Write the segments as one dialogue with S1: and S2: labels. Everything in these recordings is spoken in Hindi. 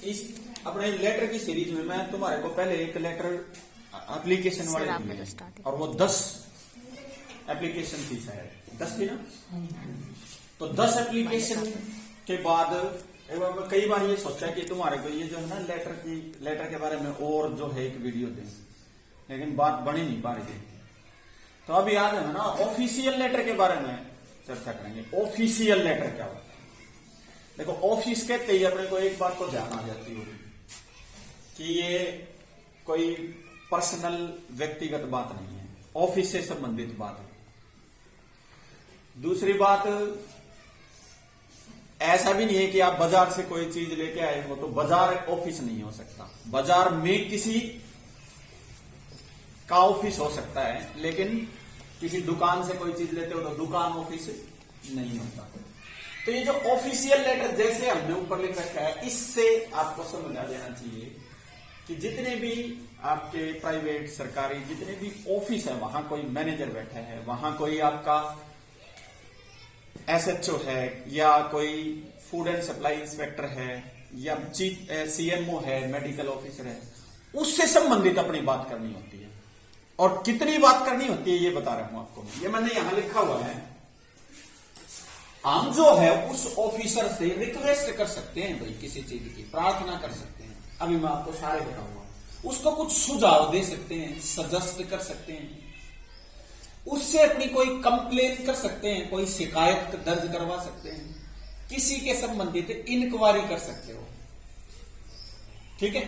S1: इस अपने लेटर की सीरीज में मैं तुम्हारे को पहले एक लेटर एप्लीकेशन वाले दिए और वो 10 एप्लीकेशन थी, शायद 10 थी ना। तो 10 एप्लीकेशन के बाद कई बार ये सोचा कि तुम्हारे को ये जो है ना लेटर के बारे में और जो है एक वीडियो दें, लेकिन बात बनी नहीं पा रही थी। तो अभी आज है ना ऑफिशियल लेटर के बारे में चर्चा करेंगे। ऑफिशियल लेटर क्या होता है? देखो, ऑफिस कहते ही अपने को एक बात को ध्यान आ जाती होगी कि ये कोई पर्सनल व्यक्तिगत बात नहीं है, ऑफिस से संबंधित बात है। दूसरी बात, ऐसा भी नहीं है कि आप बाजार से कोई चीज लेके आए हो तो बाजार ऑफिस नहीं हो सकता। बाजार में किसी का ऑफिस हो सकता है, लेकिन किसी दुकान से कोई चीज लेते हो तो दुकान ऑफिस नहीं होता। तो ये जो ऑफिशियल लेटर जैसे हमने ऊपर लिख रखा है, इससे आपको समझ आ जाना चाहिए कि जितने भी आपके प्राइवेट सरकारी जितने भी ऑफिस है, वहां कोई मैनेजर बैठा है, वहां कोई आपका एसएचओ है, या कोई फूड एंड सप्लाई इंस्पेक्टर है, या सीएमओ है, मेडिकल ऑफिसर है, उससे संबंधित अपनी बात करनी होती है। और कितनी बात करनी होती है ये बता रहा हूं आपको। ये मैंने यहां लिखा हुआ है, हम जो है उस ऑफिसर से रिक्वेस्ट कर सकते हैं, भाई किसी चीज की प्रार्थना कर सकते हैं। अभी मैं आपको सारे बताऊंगा। उसको कुछ सुझाव दे सकते हैं, सजेस्ट कर सकते हैं, उससे अपनी कोई कंप्लेन कर सकते हैं, कोई शिकायत दर्ज करवा सकते हैं, किसी के संबंधित इंक्वायरी कर सकते हो। ठीक है।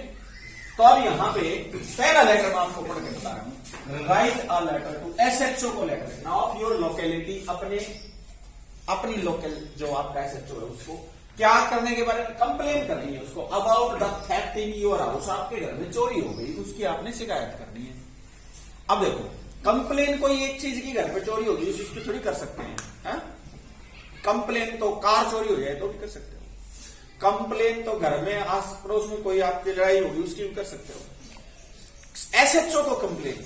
S1: तो अब यहां पे पहला लेटर मैं आपको पढ़ के बता रहा हूं। Write a letter to SHO को लेटर लिखना ऑफ योर लोकेलिटी, अपनी लोकल जो आपका एसएचओ है उसको क्या करने के बारे में कंप्लेन करनी है उसको। About the theft in your house, आपके घर में चोरी हो गई, उसकी आपने शिकायत करनी है। अब देखो, कंप्लेन कोई एक चीज की घर पे चोरी होगी उसकी थोड़ी कर सकते हैं। कंप्लेन तो कार चोरी हो जाए तो भी कर सकते हो। कंप्लेन तो घर में आस पड़ोस में कोई आपकी लड़ाई होगी उसकी भी कर सकते हो। एसएचओ को कंप्लेन,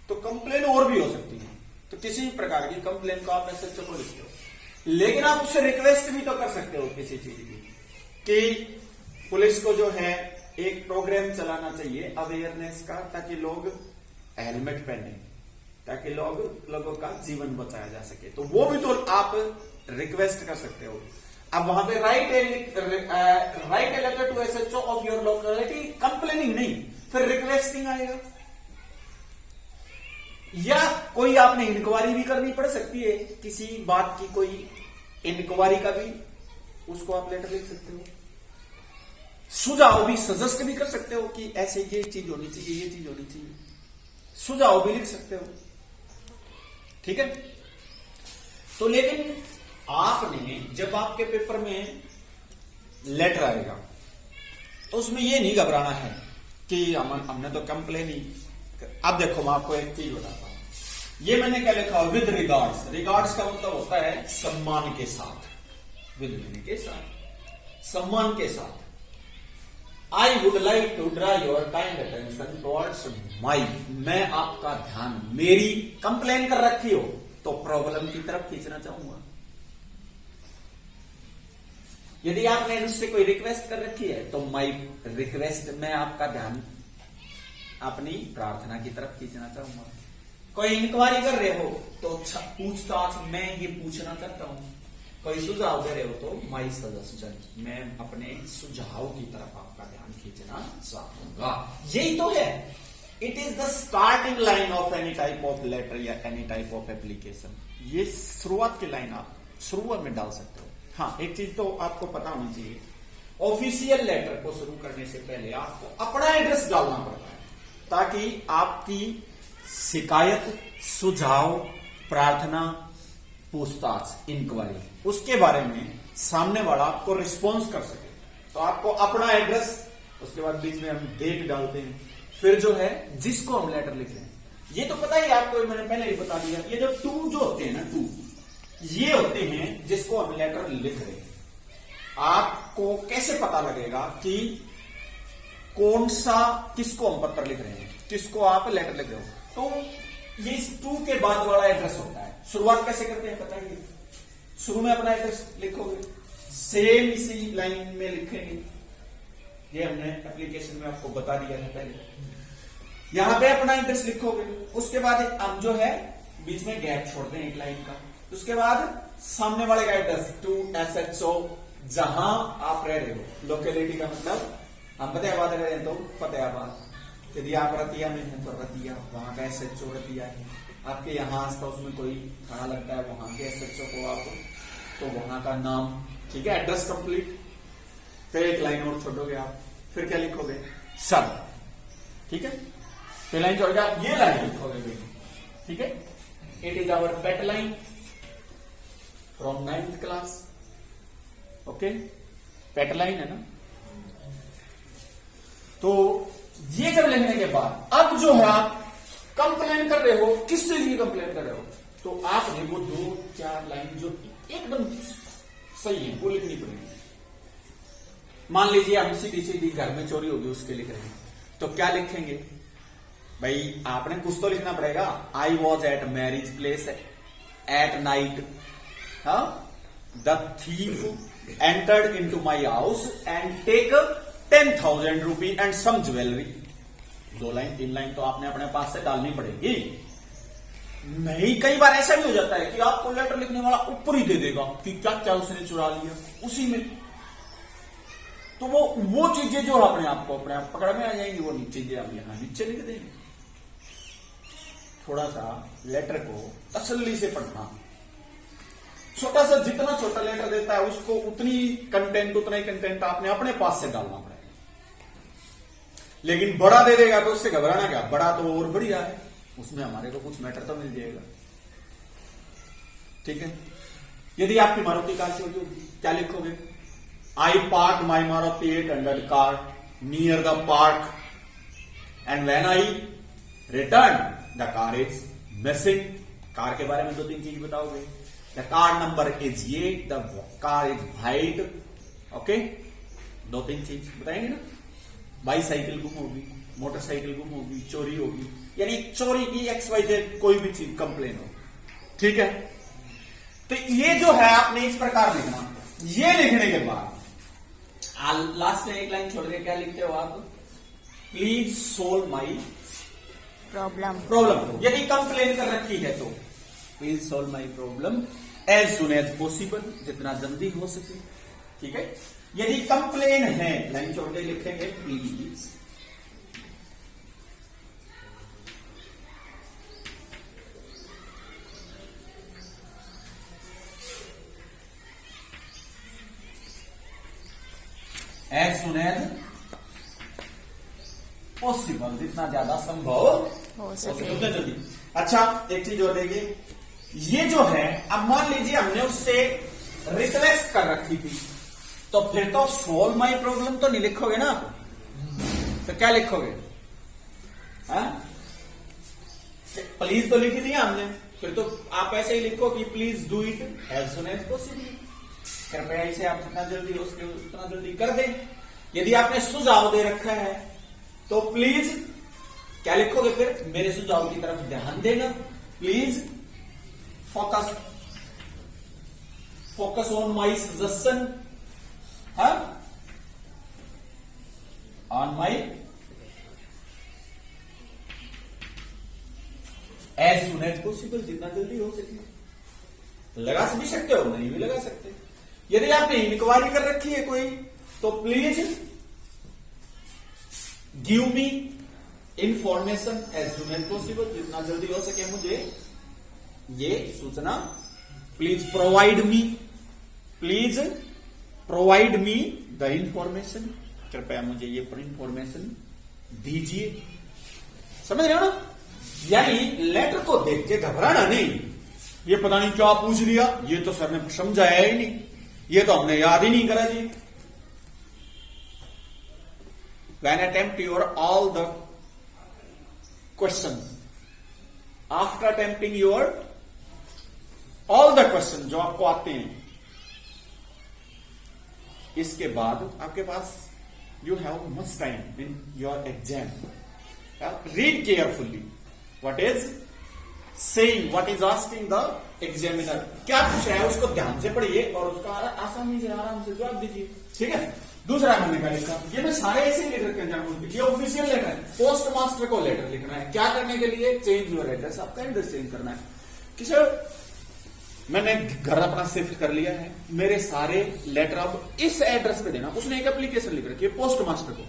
S1: तो कंप्लेन और भी हो सकती है। तो किसी भी प्रकार की कंप्लेन को आप एसएचओ को लिखते हो, लेकिन आप उससे रिक्वेस्ट भी तो कर सकते हो किसी चीज की, कि पुलिस को जो है एक प्रोग्राम चलाना चाहिए अवेयरनेस का, ताकि लोग हेलमेट पहने, ताकि लोगों का जीवन बचाया जा सके। तो वो भी तो आप रिक्वेस्ट कर सकते हो। अब वहां पे write a letter to SHO of your locality, complaining नहीं, फिर रिक्वेस्टिंग आएगा। या कोई आपने इंक्वायरी भी करनी पड़ सकती है, किसी बात की कोई इंक्वायरी का भी उसको आप लेटर लिख सकते हो। सुझाव भी, सजेस्ट भी कर सकते हो कि ऐसे ये चीज होनी चाहिए, ये चीज होनी चाहिए, सुझाव भी लिख सकते हो। ठीक है। तो लेकिन आपने जब आपके पेपर में लेटर आएगा तो उसमें ये नहीं घबराना है कि हमने तो कंप्लेन ही। अब देखो, मैं आपको एक चीज बताता हूं। ये मैंने क्या लिखा, विद रिगार्ड्स। रिगार्ड्स का मतलब होता है सम्मान के साथ, विद के साथ, सम्मान के साथ। I would like to draw your kind attention towards my, मैं आपका ध्यान, मेरी कंप्लेन कर रखी हो तो प्रॉब्लम की तरफ खींचना चाहूंगा। यदि आपने उससे कोई रिक्वेस्ट कर रखी है तो माई रिक्वेस्ट, मैं आपका ध्यान अपनी प्रार्थना की तरफ खींचना चाहूंगा। कोई इंक्वायरी कर रहे हो तो पूछताछ, मैं ये पूछना चाहता हूं। कोई सुझाव दे रहे हो तो माई सजेशन, मैं अपने सुझाव की तरफ आपका ध्यान खींचना चाहूंगा। यही तो है। It is the starting line of any type of letter या एनी टाइप ऑफ एप्लीकेशन। ये शुरुआत की लाइन आप शुरुआत में डाल सकते हो। हाँ, एक चीज तो आपको पता होनी चाहिए, ऑफिशियल लेटर को शुरू करने से पहले आपको अपना एड्रेस डालना पड़ता है, ताकि आपकी शिकायत, सुझाव, प्रार्थना, पूछताछ, इंक्वायरी, उसके बारे में सामने वाला आपको रिस्पॉन्स कर सके। तो आपको अपना एड्रेस, उसके बाद बीच में हम डेट डालते हैं, फिर जो है जिसको हम लेटर लिख रहे हैं। ये तो पता ही आपको, मैंने पहले ही बता दिया। ये जो टू जो होते हैं ना, टू ये होते हैं जिसको हम लेटर लिख रहे हैं। आपको कैसे पता लगेगा कि कौन सा, किसको हम पत्र लिख रहे हैं, किसको आप लेटर लिख रहे हो? तो ये इस टू के बाद वाला एड्रेस होता है। शुरुआत कैसे करते हैं पता ही है। शुरू में अपना एड्रेस लिखोगे, सेम इसी लाइन में लिखेंगे, ये हमने एप्लीकेशन में आपको बता दिया था पहले। यहां पे अपना एड्रेस लिखोगे, उसके बाद हम जो है बीच में गैप छोड़ दें एक लाइन का, उसके बाद सामने वाले का एड्रेस टू SHO जहां आप रह रहे हो। लोकेलिटी का मतलब हम फतेहाबाद रह रहे हैं तो फतेहाबाद, यदि आप रतिया में हैं तो रतिया, वहां का SHO रतिया है। आपके यहाँ आसपास में कोई थाना लगता है, वहां के SHO को आप तो वहां का नाम, ठीक है, एड्रेस कंप्लीट। फिर एक लाइन और छोड़ोगे आप, फिर क्या लिखोगे, सर, ठीक है। फिर लाइन छोड़ के आप ये लाइन लिखोगे, ठीक है। It is our pet line from 9th class, okay, pet line है ना। तो ये जब लिखने के बाद अब जो है आप कंप्लेन कर रहे हो, किससे लिए कंप्लेन कर रहे हो, तो आपने वो 2-4 लाइन जो एकदम सही है वो लिखनी पड़ेगी। मान लीजिए हम सीधी घर में चोरी होगी उसके लिख रहे हैं, तो क्या लिखेंगे भाई, आपने कुछ तो लिखना पड़ेगा। I was at marriage place at night, the thief entered in to my house and take 10,000 rupee and some jewellery. 2 line 3 line तो आपने अपने पास से डालनी पड़ेगी। नहीं, कई बार ऐसा भी हो जाता है कि आपको लेटर लिखने वाला ऊपर ही दे देगा कि क्या क्या उसने चुरा लिया उसी में, तो वो चीजें जो अपने आप पकड़ में आ जाएंगी, वो चीजें हम यहां नीचे लिख देंगे। थोड़ा सा लेटर को तसल्ली से पढ़ना, छोटा सा जितना छोटा लेटर देता है उसको उतना ही कंटेंट आपने अपने पास से डालना पड़ेगा। लेकिन बड़ा दे देगा तो उससे घबराना क्या, बड़ा तो और बढ़िया है, उसमें हमारे को कुछ मैटर तो मिल जाएगा, ठीक है। यदि आपकी मारुति कार चोरी होगी, क्या लिखोगे, आई park my Maruti 800 car near the park and when I return the car is missing. Car के बारे में 2-3 चीज बताओगे। द कार नंबर इज ये, the car is white, okay, 2-3 चीज बताएंगे ना। बाईसाइकिल गुम होगी, मोटरसाइकिल गुम होगी, चोरी होगी, यानी चोरी की XYZ कोई भी चीज कंप्लेन हो, ठीक है। तो ये जो है आपने इस प्रकार लिखना। ये लिखने के बाद लास्ट में एक लाइन छोड़ के क्या लिखते हो आप, प्लीज सोल्व माई प्रॉब्लम। यदि कंप्लेन कर रखी है तो please solve my problem as soon as possible, जितना जल्दी हो सके, ठीक है। यदि कंप्लेन है, लाइन छोड़ के लिखेंगे please as soon as possible, जितना ज्यादा संभव हो सके उतना जल्दी। अच्छा, एक चीज और देखिए, ये जो है, अब मान लीजिए हमने उससे रिक्वेस्ट कर रखी थी, तो फिर तो सॉल्व माई प्रॉब्लम तो नहीं लिखोगे ना आप, तो क्या लिखोगे, प्लीज तो लिखी थी हमने, फिर तो आप ऐसे ही लिखो कि please do it as soon as possible, कृपया इसे आप जितना जल्दी हो सके उतना जल्दी कर दें। यदि आपने सुझाव दे रखा है तो प्लीज क्या लिखोगे, फिर मेरे सुझाव की तरफ ध्यान देना, please focus on my suggestion, on my as soon as possible, जितना जल्दी हो सके। लगा भी सकते हो, नहीं भी लगा सकते। यदि आपने इंक्वायरी कर रखी है कोई, तो please give me information as soon as possible, जितना जल्दी हो सके मुझे ये सूचना। Please provide me the information, कृपया मुझे ये इंफॉर्मेशन दीजिए। समझ रहे हो ना, यानी लेटर को देख के घबराना नहीं, ये पता नहीं क्या पूछ लिया, ये तो सर ने समझाया ही नहीं, ये तो हमने याद ही नहीं करा जी। When attempt your all the questions, after attempting your all the questions जो आपको आते हैं, इसके बाद आपके पास you have much time in your exam. Read carefully what is saying, what is asking the examiner क्या पूछ रहा है उसको ध्यान से पढ़िए और उसका आसानी से आराम से जवाब दीजिए, ठीक है। दूसरा मैंने कहा लिखा, ये मैं सारे ऐसे लिख रखे हैं, ये ऑफिशियल लेटर है, पोस्ट मास्टर को लेटर लिखना है, क्या करने के लिए, चेंज योर एड्रेस, आपका एड्रेस चेंज करना है। किसी मैंने घर अपना शिफ्ट कर लिया है, मेरे सारे लेटर अब इस एड्रेस पे देना। उसने एक एप्लीकेशन लिख रखी है पोस्ट मास्टर को,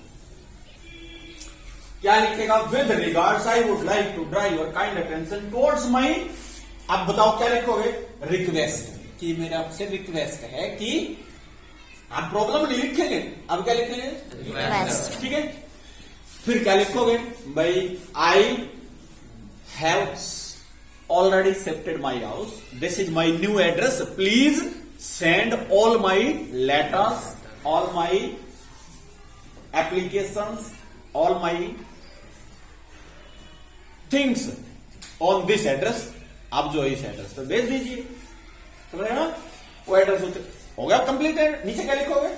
S1: क्या लिखेगा, with regards I would like to drive your kind attention towards my, अब बताओ क्या लिखोगे, रिक्वेस्ट, कि मेरा आपसे रिक्वेस्ट है कि आप प्रॉब्लम नहीं लिखेंगे, अब क्या लिखेंगे, रिक्वेस्ट, ठीक है। फिर क्या लिखोगे भाई, I have already shifted my house, this is my new address, please send all my letters, all my applications, all my things on this address, आप जो इस एड्रेस पे भेज दीजिए, समझ रहे ना, वो एड्रेस हो गया कंप्लीट है। नीचे क्या लिखोगे,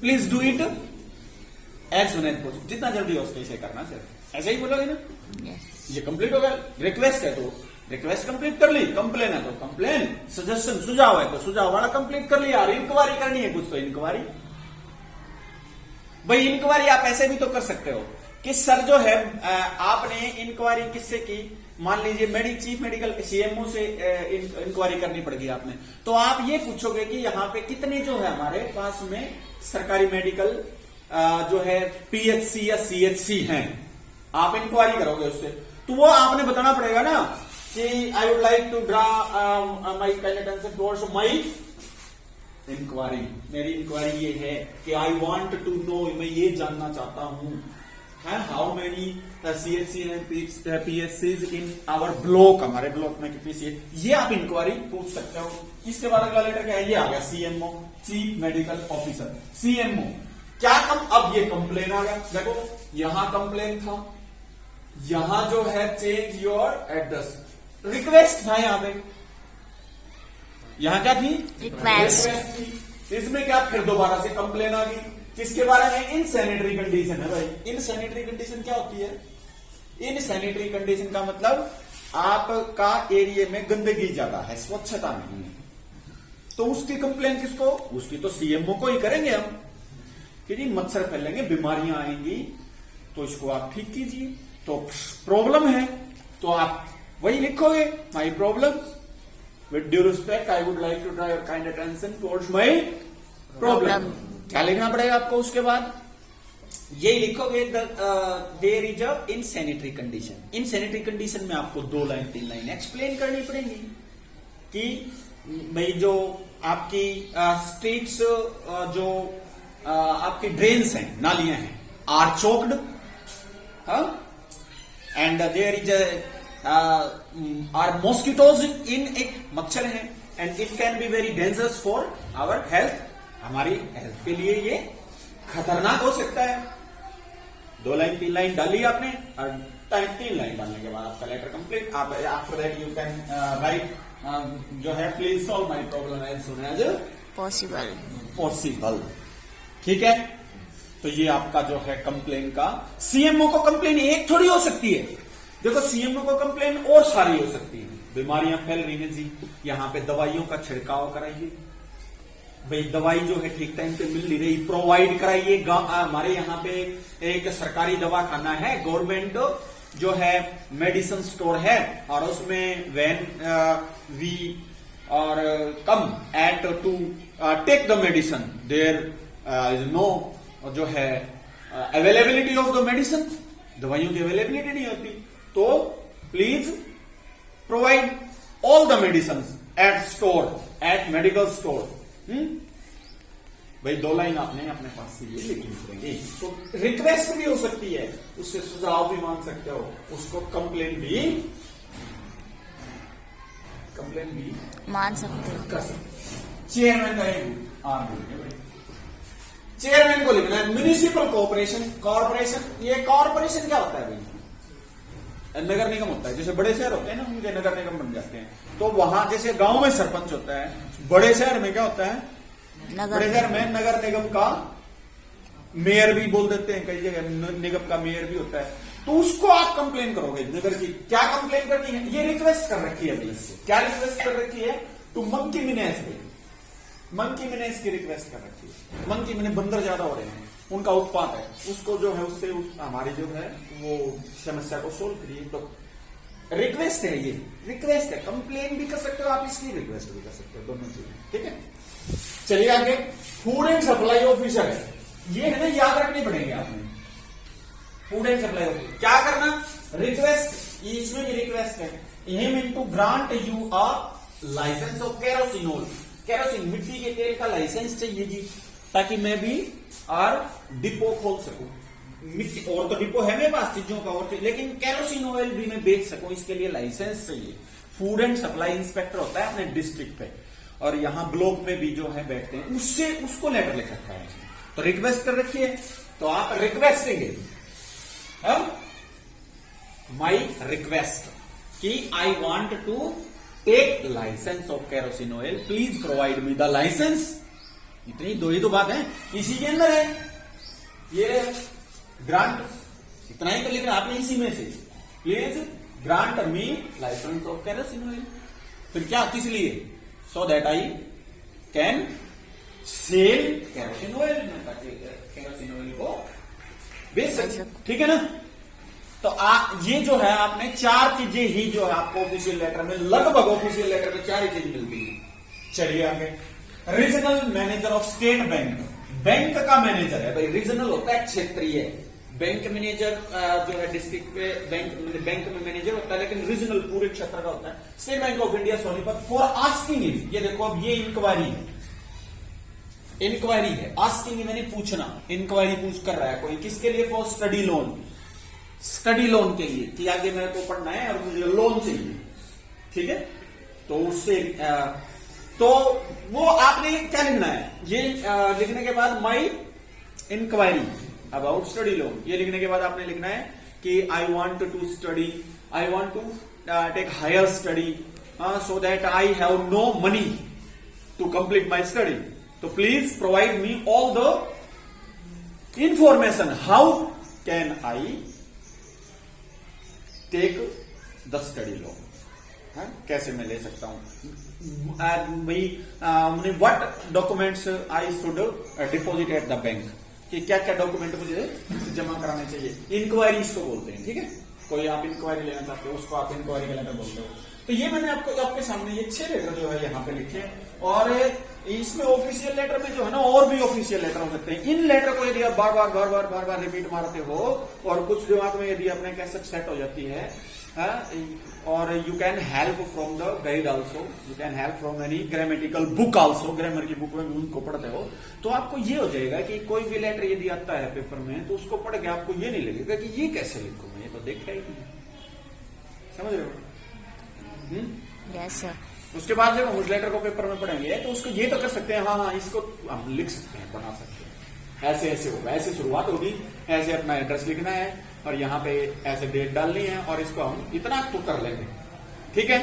S1: please do it as soon as possible, जितना जल्दी हो उसको इसे करना सर, ऐसे ही बोलोगे ना। ये कंप्लीट हो गया। रिक्वेस्ट है तो रिक्वेस्ट कंप्लीट कर ली, कंप्लेन है तो कंप्लेन, सजेशन सुझाव है तो सुझाव वाला कंप्लीट कर लिया, और इंक्वायरी करनी है कुछ तो इंक्वायरी। भाई इंक्वायरी आप ऐसे भी तो कर सकते हो कि सर जो है आपने इंक्वायरी किससे की, मान लीजिए चीफ मेडिकल सीएमओ से इंक्वायरी करनी पड़ेगी आपने, तो आप ये पूछोगे कि यहाँ पे कितने जो है हमारे पास में सरकारी मेडिकल जो है पीएचसी या सीएचसी हैं, आप इंक्वायरी करोगे उससे, तो वो आपने बताना पड़ेगा ना कि I would like to draw my kind attention towards my inquiry, मेरी इंक्वायरी ये है कि आई वांट टू नो, मैं ये जानना चाहता हूं है how many CHC and PHCs in our block, हमारे ब्लॉक में कितनी सी, ये आप इंक्वायरी पूछ सकते हो। इसके बाद अगला लेटर क्या है, ये आ गया CMO, chief medical officer, CMO क्या अब ये कंप्लेन आ गया, देखो यहां कंप्लेन था, यहां जो है चेंज योर एड्रेस, रिक्वेस्ट था यहां पे, यहां क्या थी, रिक्वेस्ट थी, इसमें क्या फिर दोबारा से कंप्लेन आ गई, किसके बारे में, इन सैनिटरी कंडीशन है भाई। इन सैनिटरी कंडीशन क्या होती है, इन सैनिटरी कंडीशन का मतलब आपका एरिया में गंदगी ज्यादा है, स्वच्छता नहीं है, तो उसकी कंप्लेन किसको, उसकी तो सीएमओ को ही करेंगे हम, कि जी मच्छर फैलेंगे, बीमारियां आएंगी, तो इसको आप ठीक कीजिए। तो प्रॉब्लम है तो आप वही लिखोगे, my problem, with due respect I would like to draw your kind attention towards my problem, क्या लिखना पड़ेगा आपको उसके बाद, यही लिखोगे there is a insanitary condition. Insanitary condition में आपको 2 लाइन 3 लाइन एक्सप्लेन करनी पड़ेगी कि भाई जो आपकी स्ट्रीट्स जो आपकी ड्रेन्स हैं, नालियां हैं, are choked, and there is are mosquitoes in, एक मच्छर है, and it can be very dangerous for our health, हमारी हेल्थ के लिए ये खतरनाक हो सकता है। 2 लाइन 3 लाइन डाली आपने, और 3 लाइन डालने के बाद आपका लेटर कंप्लीट। आप after that you can write जो है please solve my problem as soon as possible, ठीक है। तो ये आपका जो है कंप्लेन का, सीएमओ को कंप्लेन एक थोड़ी हो सकती है, देखो सीएमओ को कंप्लेन और सारी हो सकती है, बीमारियां फैल रही हैं जी, यहां पे दवाइयों का छिड़काव कराइए, भाई दवाई जो है ठीक टाइम पे मिल नहीं रही, प्रोवाइड कराइए। हमारे यहाँ पे एक सरकारी दवाखाना है, गवर्नमेंट जो है मेडिसिन स्टोर है, और उसमें व्हेन वी और come at to take the medicine there is no जो है अवेलेबिलिटी ऑफ द मेडिसिन, दवाइयों की अवेलेबिलिटी नहीं होती, तो please provide all the medicine at store, at medical store. भाई 2 लाइन आपने अपने पास से ये लिखनी पड़ेगी। तो रिक्वेस्ट भी हो सकती है, उससे सुझाव भी मांग सकते हो, उसको कंप्लेन भी मान सकते हो, कर सकते। चेयरमैन का आप बोलिए भाई, चेयरमैन को लिखना है म्युनिसिपल कॉर्पोरेशन। ये कॉर्पोरेशन क्या होता है भाई, नगर निगम होता है, जैसे बड़े शहर होते हैं ना उनके नगर निगम बन जाते हैं, तो वहां जैसे गांव में सरपंच होता है, बड़े शहर में क्या होता है, बड़े शहर में नगर निगम का मेयर भी बोल देते हैं, कई जगह निगम का मेयर भी होता है। तो उसको आप कंप्लेन करोगे नगर की। क्या कंप्लेन करनी है? ये रिक्वेस्ट कर रखी है पुलिस से। क्या रिक्वेस्ट कर रखी है? टू मंकी मिनेस पे, मंकी मिनेस की रिक्वेस्ट कर रखी है। मंकी मिने बंदर ज्यादा हो रहे हैं, उनका उत्पात है, उसको जो है उससे हमारी जो है वो समस्या को सोल्व करिए। तो रिक्वेस्ट है, ये रिक्वेस्ट है। कंप्लेन भी कर सकते हो आप, इसकी रिक्वेस्ट भी कर सकते हो, दोनों चीजें, ठीक है। चलिए आगे, फूड एंड सप्लाई ऑफिसर है, ये है ना, याद रखनी पड़ेगी आपने। फूड एंड सप्लाई ऑफिसर क्या करना? रिक्वेस्ट, इसमें भी रिक्वेस्ट है, him into grant you a licence of kerosene oil, kerosene मिट्टी के तेल का लाइसेंस चाहिए जी, ताकि मैं भी और डिपो खोल सकूं। मिट्टी और तो डिपो है मेरे पास चीजों का और, लेकिन केरोसिन ऑयल भी मैं बेच सकूं, इसके लिए लाइसेंस चाहिए। फूड एंड सप्लाई इंस्पेक्टर होता है अपने डिस्ट्रिक्ट पे, और यहां ब्लॉक में भी जो है बैठते हैं, उससे उसको लेटर लिख रखा है। तो रिक्वेस्ट कर रखी है, तो आप रिक्वेस्टेंगे माई रिक्वेस्ट कि I want to take licence of kerosene oil, please provide me the licence. इतनी दो ही तो बात है, इसी के अंदर है ये ग्रांट, इतना ही तो लिखना आपने इसी में से, please grant me licence of kerosene oil. फिर क्या, किस लिए? So that I can sell kerosene oil, kerosene oil को बेच सकते, ठीक है ना। तो ये जो है आपने चार चीजें ही जो है आपको ऑफिशियल लेटर में, लगभग ऑफिशियल लेटर में चार ही चीज मिलती है। चलिए आगे, regional manager of state bank, bank का मैनेजर है भाई। रीजनल होता है क्षेत्रीय, बैंक मैनेजर जो है डिस्ट्रिक्ट पे बैंक में मैनेजर होता है, लेकिन रीजनल पूरे क्षेत्र का होता है। State bank of India Sonipat for asking it, ये देखो अब ये इंक्वायरी है, इंक्वायरी है, आस्किंग मैंने पूछना, इंक्वायरी पूछ कर रहा है कोई, किसके लिए? For study loan, study loan के लिए, कि आगे मेरे को पढ़ना है और मुझे लोन चाहिए, ठीक है। तो उससे तो वो आपने क्या लिखना है? ये लिखने के बाद my inquiry about study loan, ये लिखने के बाद आपने लिखना है कि I want to study, I want to take higher study, so that I have no money to complete my study, तो please provide me all the information, how can I take the study loan, कैसे मैं ले सकता हूं भाई, what documents I should deposit at the bank, कि क्या क्या डॉक्यूमेंट मुझे जमा कराने चाहिए। इंक्वायरी इसको बोलते हैं, ठीक है। कोई आप इंक्वायरी लेना चाहते हो, उसको आप इंक्वायरी का लेटर बोलते हो। तो ये मैंने आपको आपके सामने ये 6 लेटर जो है यहाँ पे लिखे, और इसमें ऑफिशियल लेटर में जो है ना और भी ऑफिशियल लेटर हो सकते हैं। इन लेटर को यदि आप बार बार रिपीट मारते हो, और कुछ दिमाग में यदि अपने कैसेट सेट हो जाती है, और you can help from the guide also, you can help from any grammatical book also, grammar की बुक में उनको पढ़ते हो, तो आपको ये हो जाएगा कि कोई भी लेटर यदि आता है पेपर में, तो उसको पढ़ के आपको ये नहीं लगेगा कि ये कैसे लिखूं, मैं ये तो देखा ही नहीं, समझ रहे हो?
S2: Yes sir.
S1: उसके बाद जब हम उस लेटर को पेपर में पढ़ेंगे, तो उसको ये तो कर सकते हैं, हाँ इसको हम लिख सकते हैं, बना सकते हैं, ऐसे ऐसे होगा, ऐसे शुरुआत होगी, ऐसे अपना एड्रेस लिखना है, और यहाँ पे ऐसे डेट डालनी है, और इसको हम इतना तो कर लेंगे, ठीक है।